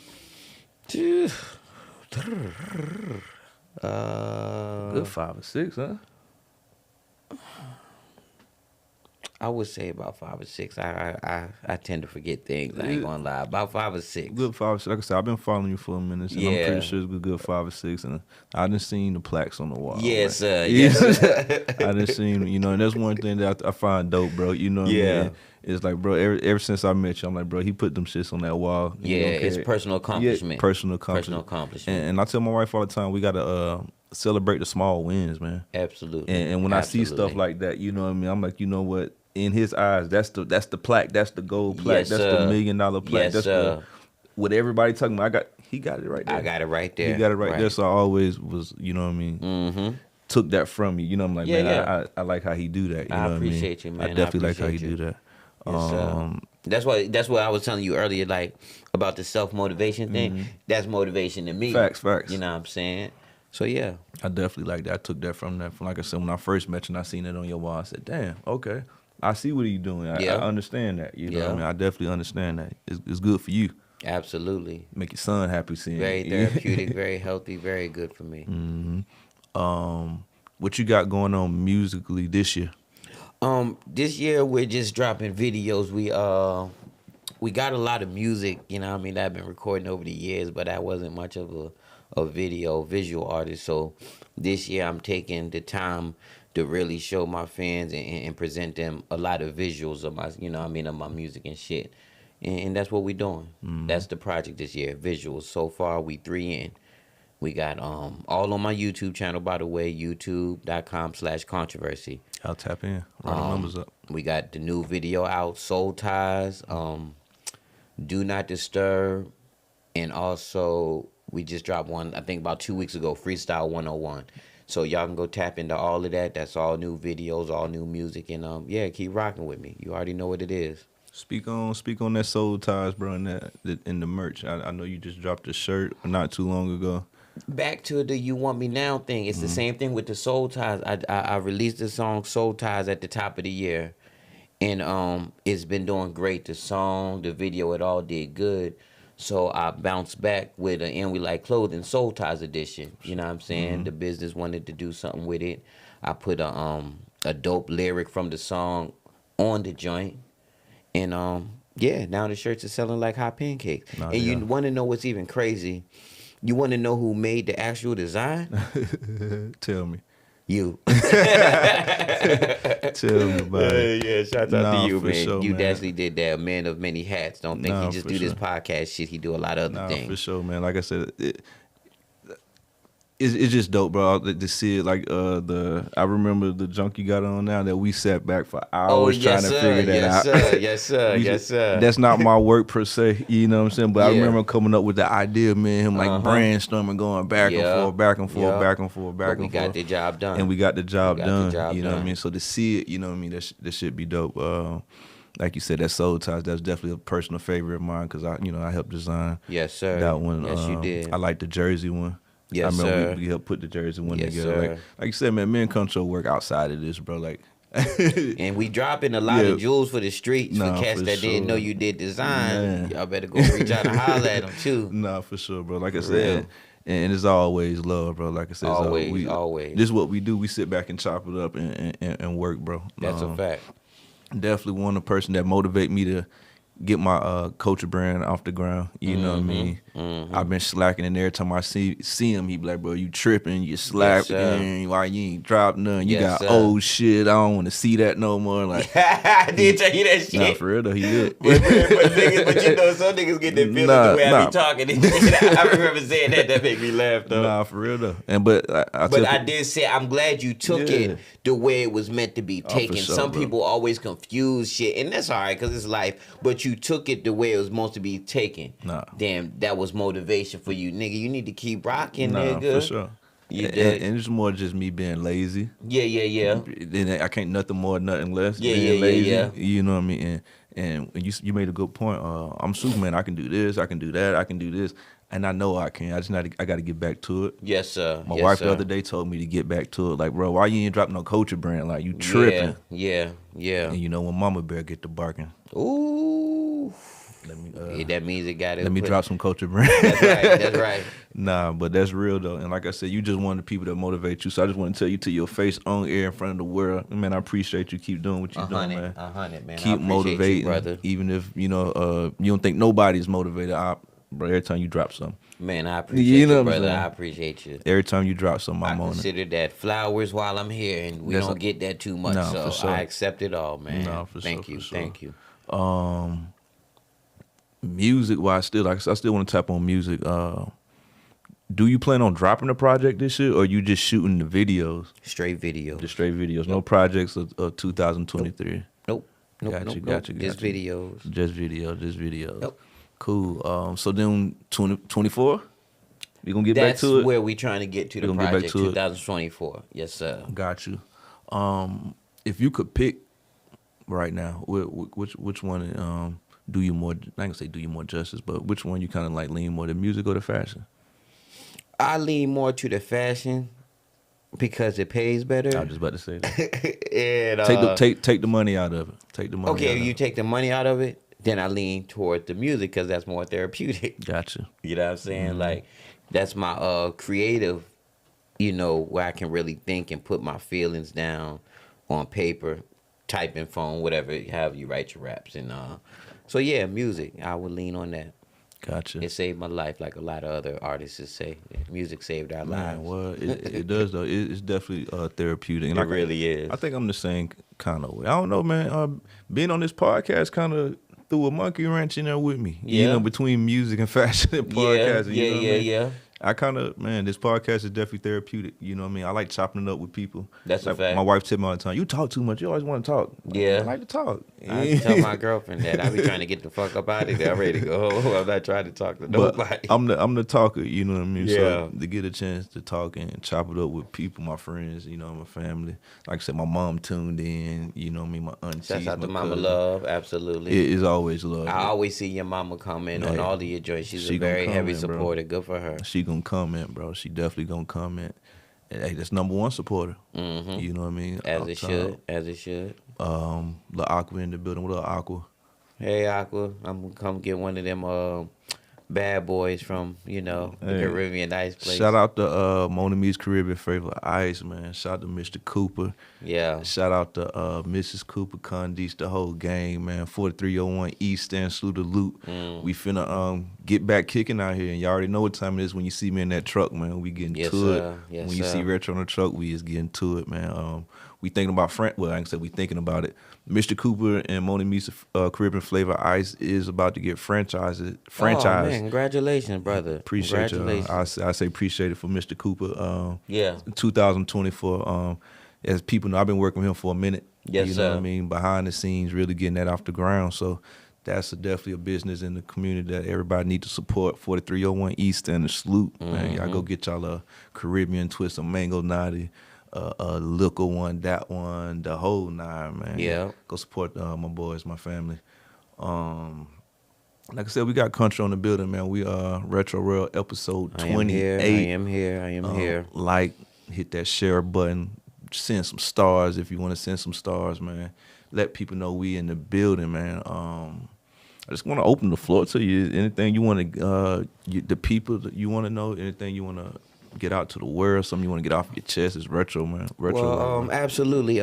Good Good 5 or 6, huh? I would say about 5 or 6. I tend to forget things. I ain't gonna lie. About 5 or 6. Good 5 or 6. Like I said, I've been following you for a minute, and I'm Yeah. pretty sure it's a good 5 or 6. And I done seen the plaques on the wall. Yes, like, sir. Yes, sir. I done seen, and that's one thing that I find dope, bro. You know what I Yeah. mean? It's like, bro, ever since I met you, I'm like, bro, he put them shits on that wall. Yeah, it's personal accomplishment. Yeah, personal accomplishment. Personal accomplishment. And I tell my wife all the time, we got to celebrate the small wins, man. Absolutely. And when I see stuff like that, you know what I mean? I'm like, you know what? In his eyes, that's the plaque, that's the gold plaque, Yes, that's sir. the $1 million plaque, Yes, that's sir. what everybody talking about. He got it right there. I got it right there. He got it right there. So I always was, you know what I mean? Mm-hmm. Took that from you. You know, I'm like, Yeah, man, yeah. I like how he do that. You I know appreciate what I mean? you, man. I definitely like how he appreciate do that. Yes, sir. That's what I was telling you earlier, like about the self-motivation thing. That's motivation to me. Facts. You know what I'm saying? So yeah. I definitely like that. I took that from that. From, like I said, when I first met you and I seen it on your wall, I said, damn, okay. I see what he's doing. I understand that. You know what I mean? I definitely understand that. It's good for you. Absolutely. Make your son happy seeing Very it. therapeutic, very healthy, very good for me. What you got going on musically this year? This year we're just dropping videos. We got a lot of music, you know what I mean, that I've been recording over the years, but I wasn't much of a visual artist. So this year I'm taking the time to really show my fans and present them a lot of visuals of my, of my music and shit. And that's what we're doing. That's the project this year, visuals. So far, we 3 in. We got all on my YouTube channel, by the way, youtube.com/controversy. I'll tap in. Run the numbers up. We got the new video out, Soul Ties, Do Not Disturb, and also we just dropped one, I think about 2 weeks ago, Freestyle 101. So y'all can go tap into all of that. That's all new videos, all new music, and keep rocking with me. You already know what it is. Speak on that Soul Ties, bro, and the merch. I know you just dropped a shirt not too long ago. Back to the You Want Me Now thing. It's the same thing with the Soul Ties. I released the song Soul Ties at the top of the year, and it's been doing great. The song, the video, it all did good. So I bounced back with an AndWeLike clothing Soul Ties edition. You know what I'm saying? The business wanted to do something with it. I put a dope lyric from the song on the joint. And now the shirts are selling like hot pancakes. You want to know what's even crazy? You want to know who made the actual design? Tell me. You. Tell me about it. Yeah, shout out to you, for man. sure, You man. actually did that. Man of many hats. Don't think he just for do this sure. podcast shit. He do a lot of other things. For sure, man. Like I said, it's just dope, bro. To see it, like I remember the junk you got on now that we sat back for hours trying to figure that out. Yes, sir. Yes, sir. That's not my work per se, you know what I'm saying? But I Yeah. remember coming up with the idea, man, him like brainstorming, going back and forth, back and forth, back and forth, back But and we forth. got the job done. And we got the job We got the done. job You know what I done. mean? So to see it, you know what I mean, that should be dope. Like you said, that Soul Ties, that's definitely a personal favorite of mine because I helped design Yes, sir. that one. Yes, you did. I like the Jersey one. Yes, I remember sir. we helped put the Jersey one Yes, together. sir. Like you said, man, me and Control work outside of this, bro. Like, And we dropping a lot Yeah. of jewels for the streets Nah, for cats for that didn't know sure. you did design. Man. Y'all better go reach out and holler at them too. nah, for sure, bro. Like I For said, real. and it's always love, bro. Like I said, it's Always, always. This is what we do. We sit back and chop it up and work, bro. That's a fact. definitely one person that motivate me to get my culture brand off the ground. You know what I mean? I've been slacking, and every time I see him, he be like, "Bro, you tripping? You slacking? Why you ain't dropped none? You got old shit. I don't want to see that no more." Like, I did tell you that shit. nah, for real though, he did. but you know, some niggas get their feelings the way I be talking. I remember saying that make me laugh though. Nah, for real though. And but I did say I'm glad you took it the way it was meant to be taken. Sure, some bro. people always confuse shit, and that's all right because it's life. But you took it the way it was supposed to be taken. Nah. Damn, that was motivation for you, nigga. You need to keep rocking, nigga. For sure. You and did. it's more just me being lazy. Yeah. Then I can't nothing more, nothing less. Yeah, being lazy. yeah. You know what I mean? And you made a good point. I'm Superman. I can do this. I can do that. I can do this. And I know I can. I got to get back to it. Yes, sir. My wife the other day told me to get back to it. Like, bro, why you ain't dropping no culture brand? Like, you tripping. Yeah. And you know when Mama Bear get to barking. Ooh. That means it got it. Let me drop some culture brand. That's right. Nah, but that's real though. And like I said, you just one of the people that motivate you. So I just want to tell you to your face on air in front of the world, man. I appreciate you. Keep doing what you're doing, man. 100, man. Keep motivating, you, brother. Even if you don't think nobody's motivated. Bro, every time you drop something, man, I appreciate you, know brother. I appreciate you. Every time you drop something, I'm on it. I consider that flowers while I'm here, and we don't get that too much. So for sure. I accept it all, man. No, for Thank sure, you. for sure. Thank you. Music wise, I still want to tap on music. Do you plan on dropping a project this year, or you just shooting the videos? Straight videos. The straight videos. No projects of 2023. Nope. Got you. Just videos. Just videos. Yep. Cool. So then 2024, we gonna get back to it. That's where we trying to get to the Get back project. to it. 2024. Yes, sir. Got you. If you could pick right now, which one do you more? Not gonna say do you more justice, but which one you kind of like lean more, the music or the fashion? I lean more to the fashion because it pays better. I was just about to say that. And, take the money out of it. Take the money. Okay, out if you of take the money out of it, then I lean toward the music because that's more therapeutic. Gotcha. You know what I'm saying? Like that's my creative, where I can really think and put my feelings down on paper, typing phone, whatever, however you write your raps. And so yeah, music, I would lean on that. Gotcha. It saved my life, like a lot of other artists say. Music saved our lives. Well, it does though. It's definitely therapeutic. And It really is. I think I'm the same kind of way. I don't know, man. Being on this podcast kind of threw a monkey wrench in there with me. Yeah. Between music and fashion and podcasting. Yeah. I kind of, this podcast is definitely therapeutic. You know what I mean? I like chopping it up with people. That's like, a fact. My wife tells me all the time, you talk too much. You always want to talk. Yeah. I like to talk. I tell my girlfriend that I be trying to get the fuck up out of there. I'm ready to go home. I'm not trying to talk to nobody. I'm the talker, you know what I mean? Yeah. So to get a chance to talk and chop it up with people, my friends, my family. Like I said, my mom tuned in, you know what I mean? My aunties, Shouts out to my Mama cousin. Love, absolutely. It is always love. I always see your mama comment on all of your joints. She's She a very gonna heavy comment, bro. supporter. Good for her. She gonna comment, bro. She definitely gonna comment. And, hey, that's number one supporter. Mm-hmm. You know what I mean? As Off it top. should. As it should. Lil Aqua in the building. What up, Aqua? Hey, Aqua. I'm gonna come get one of them bad boys from, the Caribbean Ice place. Shout out to Mona Me's Caribbean favorite ice, man. Shout out to Mr. Cooper. Yeah. Shout out to Mrs. Cooper, Condice, the whole gang, man. 4301 East End, Salute the Loot. We finna get back kicking out here, and y'all already know what time it is when you see me in that truck, man. We getting Yes, to sir. it. Yes, when you sir. see Retro on the truck, we is getting to it, man. We thinking about well, I can say we thinking about it. Mr. Cooper and Mona Me's Caribbean Flavor Ice is about to get franchised. Oh, man, congratulations, brother. Appreciate you. Congratulations. I say appreciate it for Mr. Cooper. Yeah. 2024. As people know, I've been working with him for a minute. Yes, you know sir. what I mean? Behind the scenes, really getting that off the ground. So that's definitely a business in the community that everybody need to support. 4301 East and the Salute. Man, y'all go get y'all a Caribbean twist, a mango naughty, a liquor one, that one, the whole nine, man. Yeah. Go support my boys, my family. Like I said, we got country on the building, man. We Retro World episode 28. I am here. Like, hit that share button. Send some stars if you want to send some stars, man. Let people know we in the building, man. I just want to open the floor to you. Anything you want to, the people that you want to know, anything you want to get out to the world? Something you want to get off your chest? It's retro, man. Retro. Well, absolutely.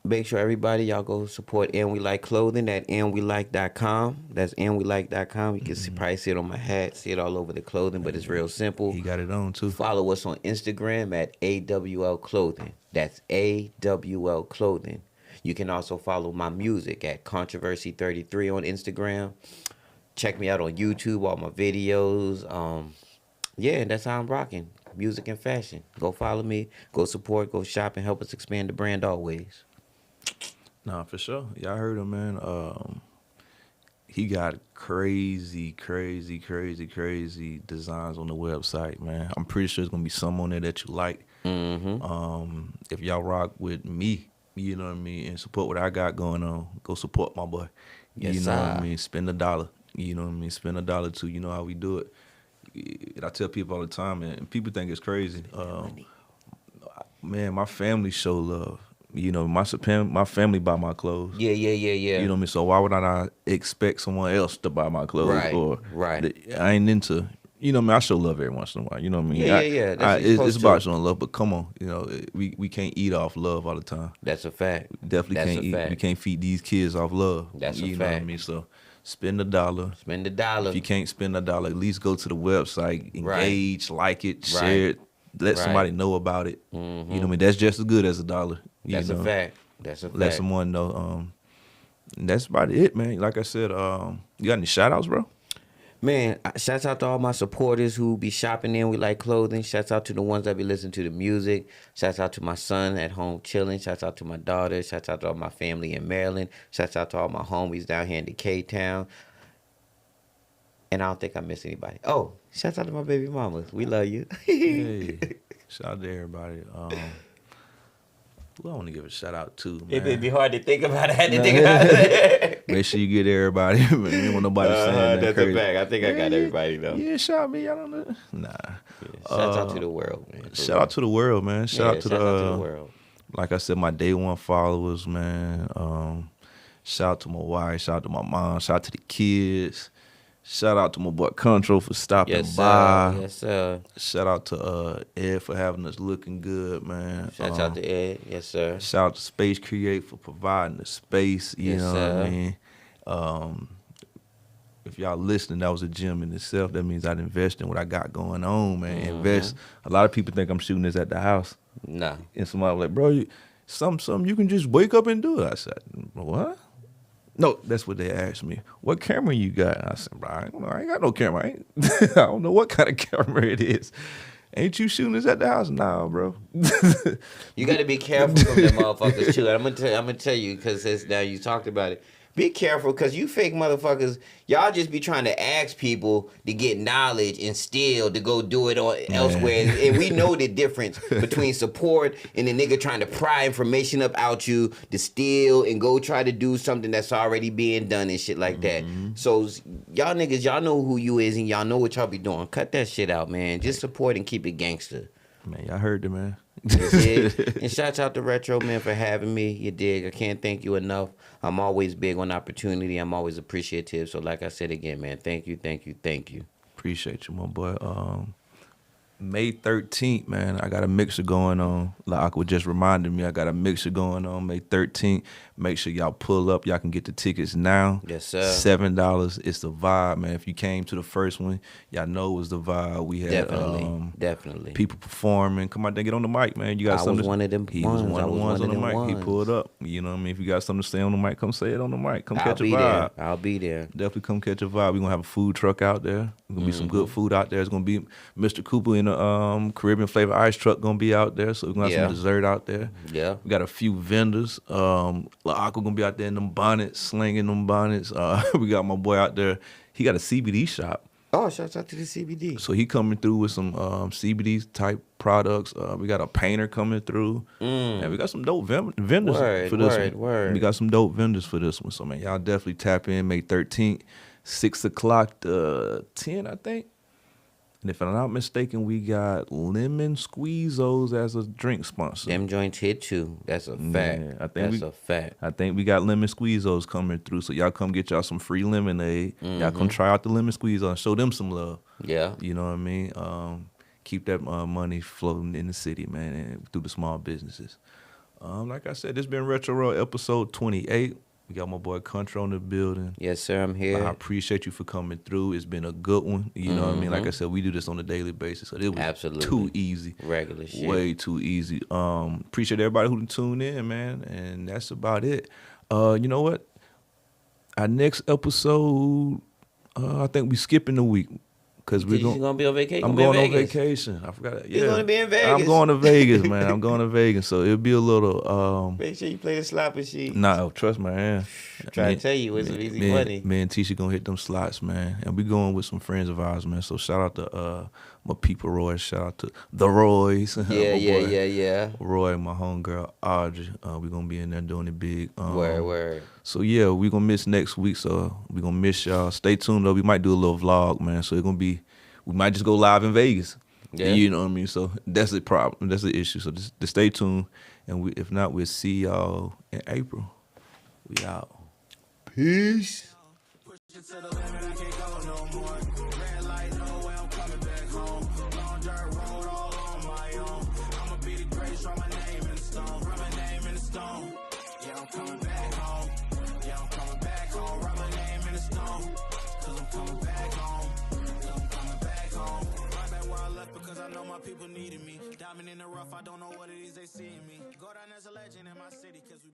Make sure everybody y'all go support AndWeLike clothing at AndWeLike.com. That's AndWeLike.com. You can probably see it on my hat, see it all over the clothing, but it's real simple. He got it on too. Follow us on Instagram at AWL Clothing. That's AWL Clothing. You can also follow my music at Controverc33 on Instagram. Check me out on YouTube, all my videos. Yeah, that's how I'm rocking. Music and fashion. Go follow me. Go support. Go shop and help us expand the brand always. Nah, for sure. Y'all heard him, man. He got crazy designs on the website, man. I'm pretty sure there's gonna be some on there that you like. If y'all rock with me, you know what I mean, and support what I got going on, go support my boy. Yes, you know what I sir. mean? Spend $1. You know what I mean? Spend $1 too. You know how we do it. And I tell people all the time, man, and people think it's crazy. Man, my family show love. You know, my family buy my clothes. Yeah. You know what I mean? So why would I not expect someone else to buy my clothes? Right. I ain't into, you know what I mean? I show love every once in a while. You know what I mean? Yeah. That's what you're It's supposed about to. showing love, but come on. You know, we can't eat off love all the time. That's a fact. Definitely That's can't a eat. fact. We can't feed these kids off love. That's a you know what I fact. mean? So spend $1. Spend $1. If you can't spend $1, at least go to the website, Right. engage, like it, Right. share it, let Right. somebody know about it. You know what I mean? That's just as good as $1. You That's know? a fact. That's a fact. Let someone know. And that's about it, man. Like I said, you got any shout outs, bro? Man, shouts out to all my supporters who be shopping in. We like clothing. Shouts out to the ones that be listening to the music. Shouts out to my son at home chilling. Shouts out to my daughter. Shouts out to all my family in Maryland. Shouts out to all my homies down here in the K-Town. And I don't think I missed anybody. Oh, shouts out to my baby mamas. We love you. Hey, shout out to everybody. Who I want to give a shout out to, man. It'd be hard to think about it. I had to think about it. Make sure you get everybody. Man, you don't want nobody saying that That's crazy. a fact. I think I got everybody, though. Yeah, shout me. I don't know. Nah. Shouts out to the world, man. Shout out to the world, man. Shout out to the world. Like I said, my day one followers, man. Shout out to my wife. Shout out to my mom. Shout out to the kids. Shout out to my boy Controverc for stopping Yes, by. sir. Yes, sir. Shout out to Ed for having us looking good, man. Shouts out to Ed. Yes, sir. Shout out to Space Create for providing the space. You Yes, know sir. what I mean? If y'all listening, that was a gym in itself. That means I'd invest in what I got going on, man. Invest. A lot of people think I'm shooting this at the house. Nah. And somebody was like, bro, something you can just wake up and do it. I said, what? No, that's what they asked me. What camera you got? I said, bro, I ain't got no camera. I don't know what kind of camera it is. Ain't you shooting this at the house? Nah, bro. You got to be careful from them motherfuckers, too. I'm gonna tell you, because now you talked about it. Be careful, because you fake motherfuckers, y'all just be trying to ask people to get knowledge and still to go do it elsewhere. And we know the difference between support and the nigga trying to pry information up out you to steal and go try to do something that's already being done and shit like that. So y'all niggas, y'all know who you is and y'all know what y'all be doing. Cut that shit out, man. Just support and keep it gangster. Man, y'all heard it, man. You dig? And shouts out to Retro, man, for having me. You dig? I can't thank you enough. I'm always big on opportunity. I'm always appreciative. So like I said again, man, thank you. Appreciate you, my boy. May 13th, man, I got a mixer going on. Like Aqua just reminded me, I got a mixer going on May 13th. Make sure y'all pull up. Y'all can get the tickets now. Yes, sir. $7. It's the vibe, man. If you came to the first one, y'all know it was the vibe. We had Definitely. people performing. Come out there, get on the mic, man. You got I something. was one of them He was ones. one I of the was ones one on of the them mic. He ones. pulled up. You know what I mean? If you got something to say on the mic, come say it on the mic. Come I'll catch a be vibe. there. I'll be there. Definitely come catch a vibe. We're gonna have a food truck out there. Gonna be some good food out there. It's gonna be Mr. Cooper in a Caribbean flavor ice truck gonna be out there. So we're gonna have Yeah. some dessert out there. Yeah. We got a few vendors. La Aqua gonna be out there in them bonnets, slinging them bonnets. We got my boy out there. He got a CBD shop. Oh, shouts out to the CBD. So he coming through with some CBD type products. We got a painter coming through. And we got some dope vendors for this one. We got some dope vendors for this one. So man, y'all definitely tap in May 13th, 6 o'clock to 10, I think. And if I'm not mistaken, we got Lemon Squeezos as a drink sponsor. Them joints hit too. That's a fact. Yeah, I think That's a fact. I think we got Lemon Squeezos coming through. So y'all come get y'all some free lemonade. Y'all come try out the Lemon Squeezos and show them some love. Yeah. You know what I mean? keep that money floating in the city, man, and through the small businesses. Like I said, this been Retro World episode 28. We got my boy Controverc in the building. Yes, sir, I'm here. I appreciate you for coming through. It's been a good one. You know what I mean? Like I said, we do this on a daily basis. So it was Absolutely. too easy. Regular shit. Way too easy. Appreciate everybody who tuned in, man. And that's about it. You know what? Our next episode, I think we skipping the week. Because we're gonna be on vacation. I'm going on vacation. I forgot. You're gonna be in Vegas. I'm going to Vegas, man. I'm going to Vegas. So it'll be a little Make sure you play the slot machine. Nah, trust me, man. Trying to tell you it's some easy money. Me and Tisha gonna hit them slots, man. And we going with some friends of ours, man. So shout out to my people Roy. Shout out to the Roys. Yeah. Roy, my homegirl Audrey. We gonna be in there doing it big. Word. So yeah, we gonna miss next week. So we gonna miss y'all. Stay tuned though. We might do a little vlog, man. So it's gonna be. We might just go live in Vegas. Yeah. You know what I mean? So that's the problem. That's the issue. So just stay tuned. And if not, we'll see y'all in April. We out. Peace. People needing me. Diamond in the rough, I don't know what it is they see in me. Go down as a legend in my city, cause we